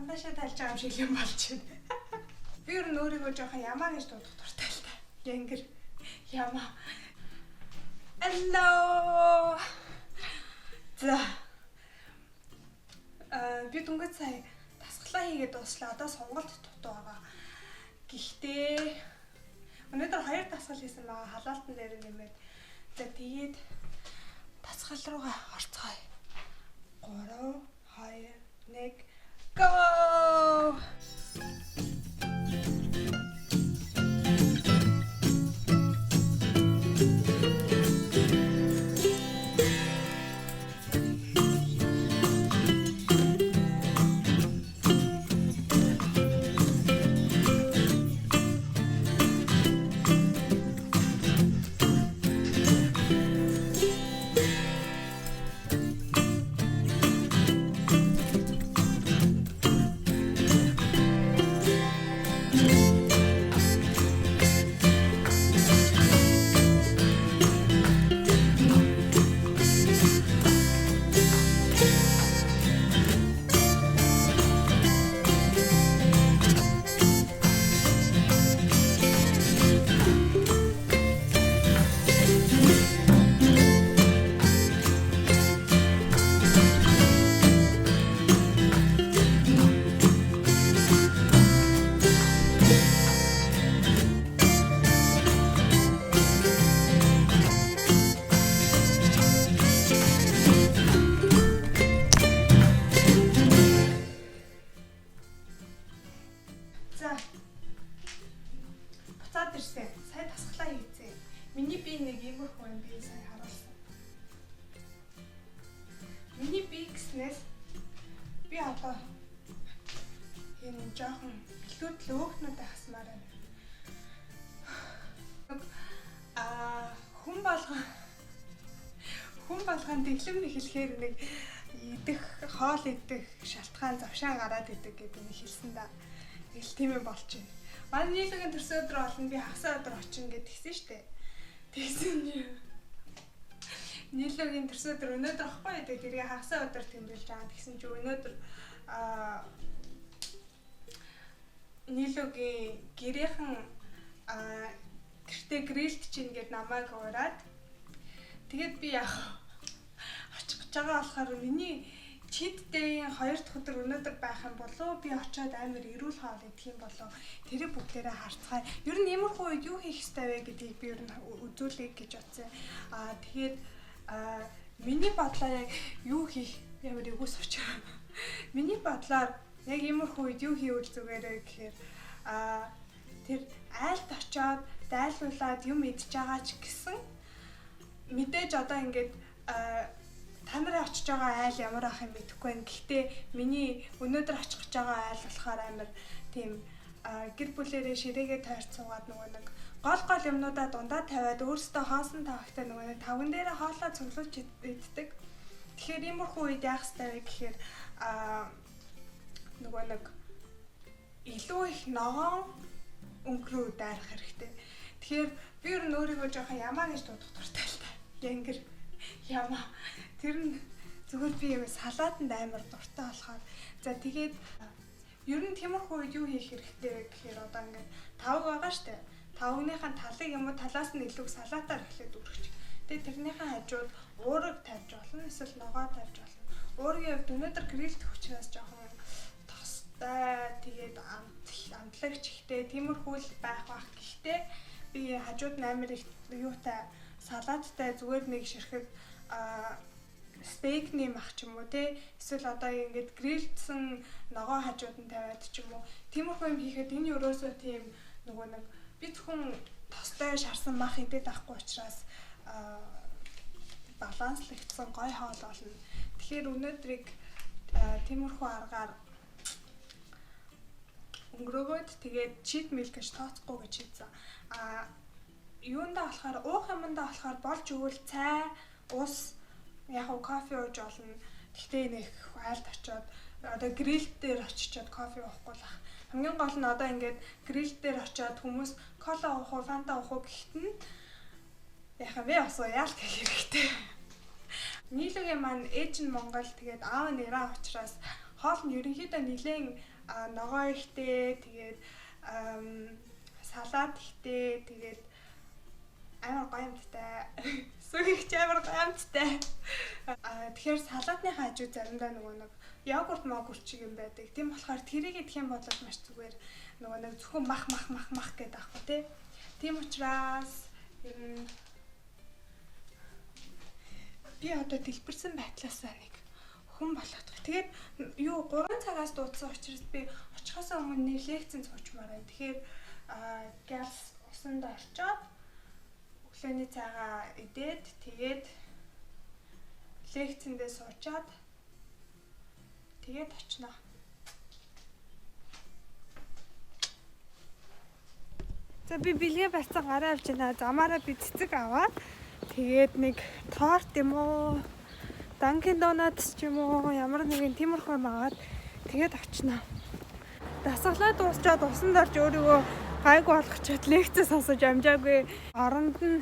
Гандаашаа тайлж байгаа юм шиг юм болж байна. Би ер нь өөрийгөө жоохон ямаа гэж дуудах дуртай л та. Янгэр ямаа. Hello. За. Би дүнгийн сая тасглаа хийгээд дуслаа. Одоо сонголт дутуу байгаа. Гэхдээ өнөөдөр 2 дасгал хийсэн байгаа. Халаалтан дээр нэмээд. За тэгээд дасгал руугаа орцгоё. 3 2 1 go. За. Буцаад ирсэн. Сая тасглаа хийцээ. Миний би нэг иймэрхүү юм би сая харуулсан. Миний би гэснээс би одоо энэ жоохон илүүд löөхнүүдээ хасмаар байна. Хүн болгон дэглэмний хэлэхээр нэг идэх, хоол идэх шалтгаан завшаан гараад идэг гэдэг нэг хэлсэн да. Тэгэл тийм юм болж байна. Манай нийлүүгийн төрсөн өдөр болно би хагас өдөр очино гэд тэгсэн штэ. Тэгсэн юм. Нийлүүгийн төрсөн өдөр өнөөдөр ахгүй дээ тэрийг хагас өдөр тэмдэглэж байгаа. Тэгсэн чи өнөөдөр нийлүүгийн гэрийнхэн гэртээ грилд чинь гэд намайг ураад тэгээд би яах очих гэж байгаа болохоор миний чит дэйн 2 дахь өдөр өнөөдөр байх юм болоо би очиод амар эрүүл хоол идэх юм болоо тэрийг бүгдээрээ харцгаая. Ер нь иймэрхүү үед юу хийх ёстой вэ гэдгийг би ер нь үзүүлэе гэж бодсон. Тэгээд миний бодлоор яг юу хийх ямар эгөөс очоо. Миний бодлоор яг иймэрхүү үед юу хийвэл зүгээрээ гэхээр тэр айлд очиод дайлуулад юм идж байгаа ч гэсэн мэдээж одоо ингээд та нарын очиж байгаа айл ямар ах юм мэдэхгүй байна. Гэхдээ миний өнөөдөр очих гэж байгаа айл болохоор амар тийм гэр бүлэрээ ширээгээ тойрч суугаад нөгөө нэг гол юмнуудаа дундаа тавиад өөрсдөө хоосон тавхтай нөгөө нэг тавган дээрээ хоолоо цуглуулж иддэг. Тэгэхээр иймэрхүү үед яах ёстой вэ гэхээр нөгөө нэг илүү их ногоон өнгөрөө дайрах хэрэгтэй. Тэгэхээр би ер нь өөрийгөө жоохон ямаа гэж дуудах дуртай л та. Янгэр ямаа. Тэр нь зүгээр би юм салаатанд амар дуртай болохоор. За тэгээд ер нь тиймэрхүү үед юу хийх хэрэгтэй вэ гэхээр одоо ингээд тавг байгаа штэ. Тавгныхаа талыг юм уу талаас нь илүү салаатаар эхлээд үргэж. Тэгээд тэрнийхээ хажууд уурыг тавьж болно. Эсвэл ногоо тавьж болно. Уургийн хувьд өнөөдөр грилд хүчнээс жоохон тостой тэгээд амтлагч ихтэй тиймэрхүү л байх бах. Гэхдээ би хажууд амар их юутай салааттай зүгээр нэг ширхэг стейк нэмэх ч юм уу те эсвэл одоо ингээд грилдсэн ногоо хажууд нь тавиад ч юм уу тиймэрхүү юм хийхэд энэ ерөөсөө тийм нөгөө нэг би зөвхөн тостой шарсан мах идээд авахгүй учраас баланслагдсан гой хоол болно. Тэгэхээр өнөөдрийг тиймэрхүү аргаар өнгөрөөгөөд тэгээд cheat meal гэж тооцохгүй гэж хэлсэн. Юундаа болохоор уух юмдаа болохоор болж өгвөл цай, ус, яг уу кофе ууж олно. Гэхдээ нэг айлд очиод одоо грилд дээр очичоод кофе уухгүй л ах. Хамгийн гол нь одоо ингээд грилд дээр очиод хүмүүс кола уух уу, фанта уух уу гэхэд нь яхаа вэ асуу яалт гэх хэрэгтэй. Нийлүүгийн маань ээж нь Монгол тэгээд аав нь Иран учраас Хоол нь ерөнхийдөө нэлээд ногоо ихтэй, тэгээд салат ихтэй, тэгээд амар гоёмттай. Сүгийгч амар гоёмттай. Тэгэхээр салаатныхаа хажууд заримдаа нөгөө нэг йогурт могурт шиг юм байдаг. Тийм болохоор тэрийг идэх юм бол маш зүгээр нөгөө нэг зөвхөн мах гэдэг аахгүй тий. Тийм учраас ер нь би одоо дэлбэрсэн байдлаасаа нэг хүн болгох. Тэгээд юу 3 цагаас дуудсан учраас би очихоос өмнө лекцэн суучмаар байна. Тэгэхээр газ усанд орчоод өглөөний цагаа идээд тэгээд лекцэндээ суучаад тэгээд очино. За би бэлгээ барьсан гараа авч байна. Замаараа би цэцэг аваад тэгээд нэг торт юм уу, Dunkin Donuts ч юм уу ямар нэгэн тиймэрхүү аваад тэгээд очино. Дасгалаа дуусчаад усан дорж өөрийгөө гайгүй болгочоод лекцээ сонсож амжаагүй. Оронд нь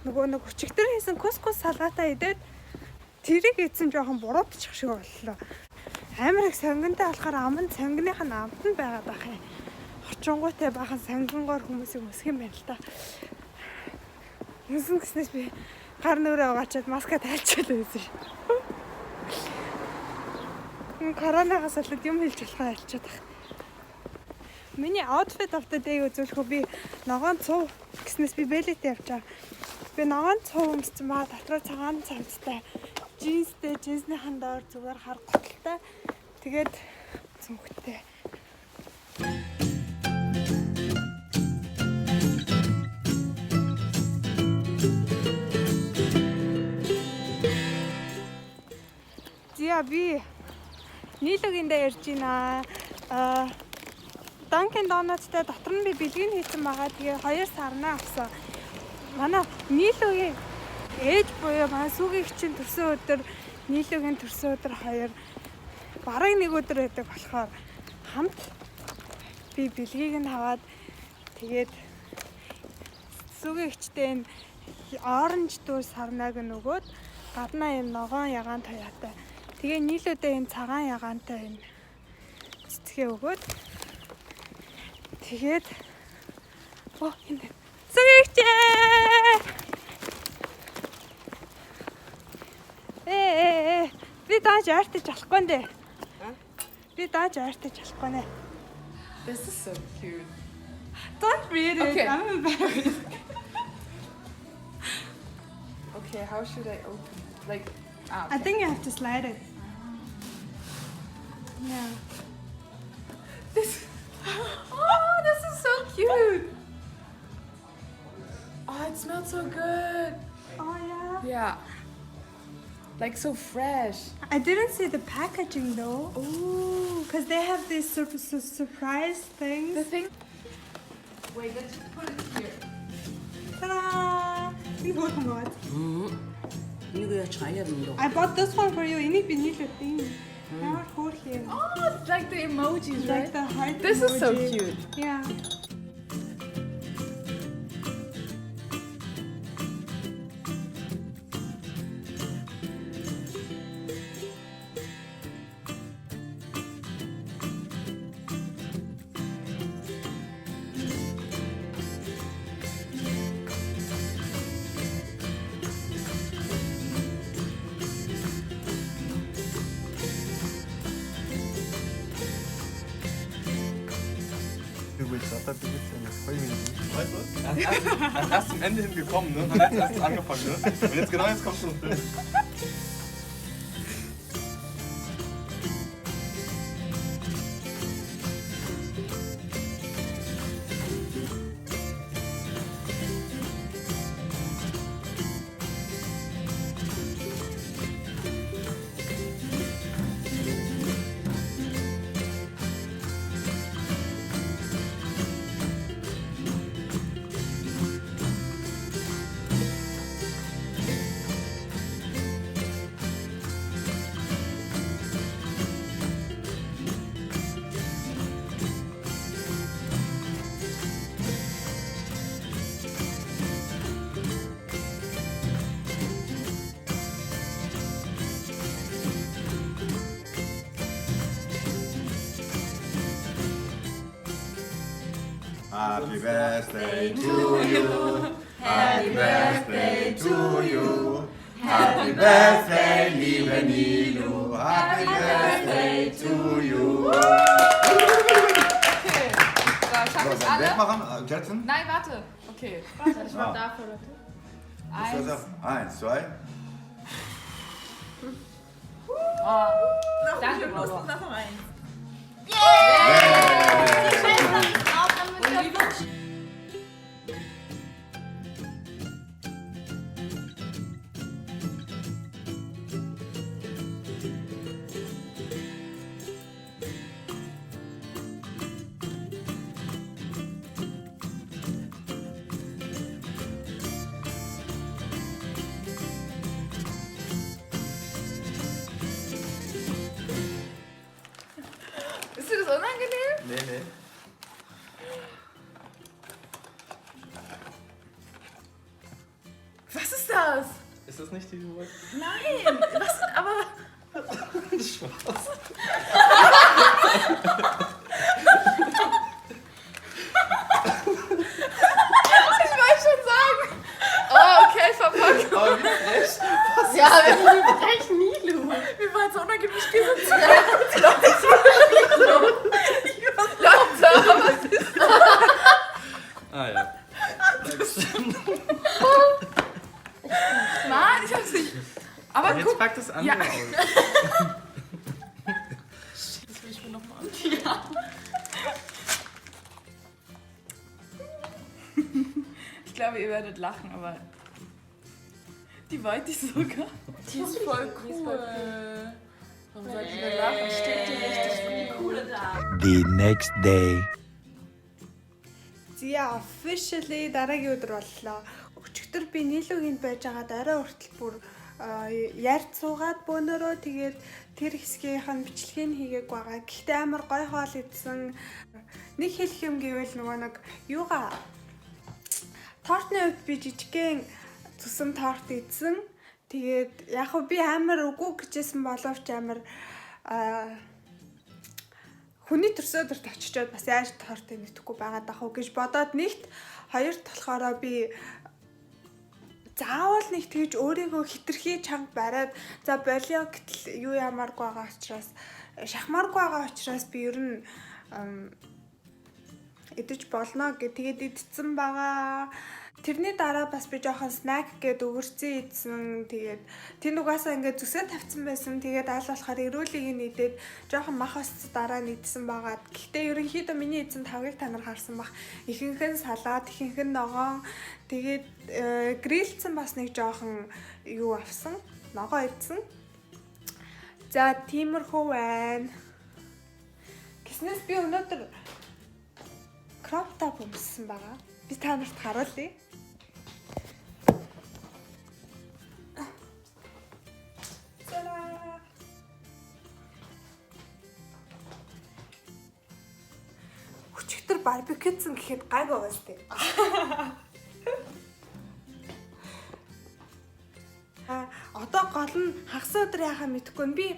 нөгөө нэг өчигдөр хийсэн кускус салаатаа идээд тэрийг идсэн жоохон буруудчих шиг боллоо. Амар их сонгонтой болохоор аманд сонгоных нь амт нь байгаад байх юм. Очингуутай бахан сонгонгоор хүмүүсийг өсөх юм байна л да. Үсэн гэснээс би гар нүрээ угаачаад маска тайлчаад байсан шүү. Коронавигоос болоод юм хэлж болохоо ялчаад байна. Миний outfit of the day үзүүлэхөө би ногоон цув гэснээс би бэлэтэй явж байгаа. Би ногоон цув өмссөн маа дотроо цагаан цамцтай джинстэй, джинсныхан доор зүгээр хар готалтай. Тэгээд цүнхтэй. Зя би нийлүүгиндээ ярьж байна. Dunkin Donuts-тай дотор нь би бэлгийг хийсэн байгаа. Тэгээ 2 сарнаа авсан. Манай нийлүүгийн ээж буюу манай сүгийгчийн төрсөн өдөр, нийлүүгийн төрсөн өдөр 2 бараг нэг өдөр байдаг болохоор хамт би бэлгийг нь аваад тэгээд сүгийгчтэй оранж дүү сарнаг нөгөөд гаднаа юм ногоон ягаан тояатай. Тэгээ нийлүүдээ юм цагаан ягаантай юм цэцгээ өгөөд тэгээд энэ сүгийгчээ би дааж артаж болохгүй нэ. Би дааж артаж болохгүй нэ. This is so cute. Don't read it. Okay. I'm embarrassed. Okay, how should I open it? Like, I think you have to slide it. Yeah. This. Oh, this is so cute. Oh, it smells so good. Oh yeah. Yeah. Like so fresh. I didn't see the packaging though. Ooh. Because they have these surprise things. The thing. Wait, let's just put it here. Ta-da! Энэ бүр хамаад. Энийг яаж хаяад юм. I bought this one for you. Энийг би нийлээд юм. Ямар хөөрх юм. Oh, it's like the emojis, right? Like the heart This is so emoji. cute. Yeah. Jetzt erst zum Ende hin gekommen, ne? Und jetzt erst angefangen, ne? Und jetzt genau jetzt kommst du. Happy birthday to you. Happy birthday to you. Happy birthday, liebe Nilu. Happy birthday to you. Okay. So, schaffen es alle? Wegmachen, Ketten? Nein, warte. Okay. Warte, ich war da vor der Tür. Eins, zwei. Oh, danke, Baba. Noch eins. Ist dir das unangenehm? Nee. Was ist das? Ist das nicht die Uhr? Nein! Was? Aber. Spaß. Ich wollte schon sagen. Oh, okay, verpackt. Aber wie frech. Ja, wir brechen Nilu. Mir war jetzt so unangenehm, ich gehe so zu. Leute, aber was ist das? Ah ja. Mann, ich hab's nicht. Aber Jetzt guck. packt das andere Ja. aus. Das will ich mir nochmal an. Ja. Ich glaube, ihr werdet lachen, aber die wollte ich sogar. Die ist voll cool. Warum sollt ihr lachen? Steht die richtig cool da. The next day. Зя officially дараагийн өдөр боллоо. Өчигдөр би нийлүүгинд байж байгаад арай хүртэл бүр ярьж суугаад бөөнөрөө тэгээд тэр хэсгийнх нь бичлэгийг хийгээг байгаа. Гэхдээ амар гой хоол идсэн. Нэг хэлэх юм гэвэл нөгөө нэг юугаа тортны хувьд би жижигхэн цусан торт идсэн. Тэгээд яг хөө би амар үгүй гэжсэн боловч амар хүний төрсөдөрт очичоод бас яаж тортыг нэтгэхгүй байгаад ах уу гэж бодоод нэгт хоёрт болохоор би заавал нэг тэгж өөрийгөө хитрхий чанга бариад за болио гэтэл юу ямааргүй байгаа учраас шахмааргүй байгаа учраас би ер нь идэж болно гэж тэгээд идсэн байгаа. Тэрний дараа бас би жоохон снак гээд өгөрцөн идсэн. Тэгээд тэр угаасаа ингээд зүсээ тавьсан байсан. Тэгээд аль болохоор эрүүлгийг нийдээд жоохон мах ус дараа нь идсэн байгаа. Гэхдээ ерөнхийдөө миний эзэн тавгийг та нар харсан бах. Ихэнх нь салаад, ихэнх нь ногоон. Тэгээд грилцсэн бас нэг жоохон юу авсан. Ногоо идсэн. За тиймэрхүү байна. Гиснээс би өнөөдөр crop top өмссөн байгаа. Би та нарт харуулъя. Өчигдөр барбекюцэн гэхэд гайг байгаа сте. Одоо гол нь хагас өдөр яхаа мэдэхгүй. Би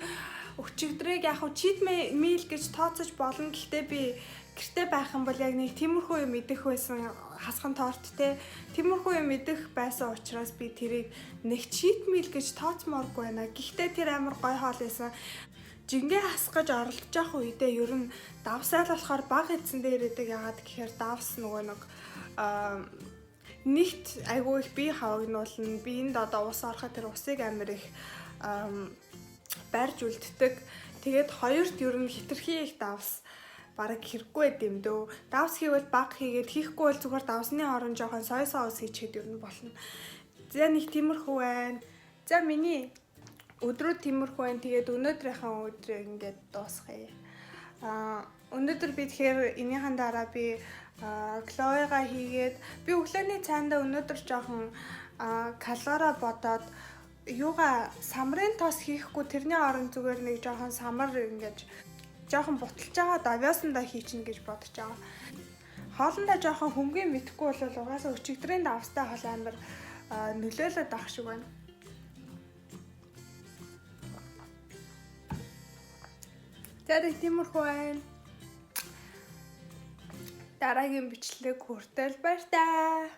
өчигдрийг яг хуу cheat meal гэж тооцож болно. Гэхдээ би гэртээ байх юм бол яг нэг тиймэрхүү юм идэх байсан хасхан торт те. Тиймэрхүү юм идэх байсан учраас би тэрийг нэг cheat meal гэж тооцмооргүй байна. Гэхдээ тэр амар гой хоол байсан. Жингээ хасгаж оролдож явах үедээ ер нь давсаал болохоор баг эзэн дээр идэг яагаад гэхээр давс нөгөө нэг нэгт айгүй их бие хавагнуулна. Биеинд одоо ус ороход тэр усыг амар их барьж үлддэг. Тэгээд хоёрт ер нь хитрхи их давс бараг хэрэггүй юм дөө. Давс хийвэл баг хийгээд хийхгүй бол зүгээр давсны орон жоохон сой соус хийчихэд ер нь болно. За нэг тиймэрхүү байна. За миний өдрөө тиймэрхүү байна. Тэгээд өнөөдрийнхээ өдрийг ингээд дуусгая. Өнөөдөр би тэгэхээр энийхэн дараа би Клоега хийгээд би өглөөний цаанда өнөөдөр жоохон калорий бодоод юугаа самрын тоос хийхгүй тэрний оронд зүгээр нэг жоохон самар ингээд жоохон буталж байгаа давяасандаа хийчихнэ гэж бодож байгаа. Хоолндоо жоохон хөнгөн мэдхгүй бол угаасаа өчигдрийн давстай хоол амар нөлөөлөд авах шиг байна. За тиймэрхүү байна. дараагийн бичлэг хүртэл баяр таа.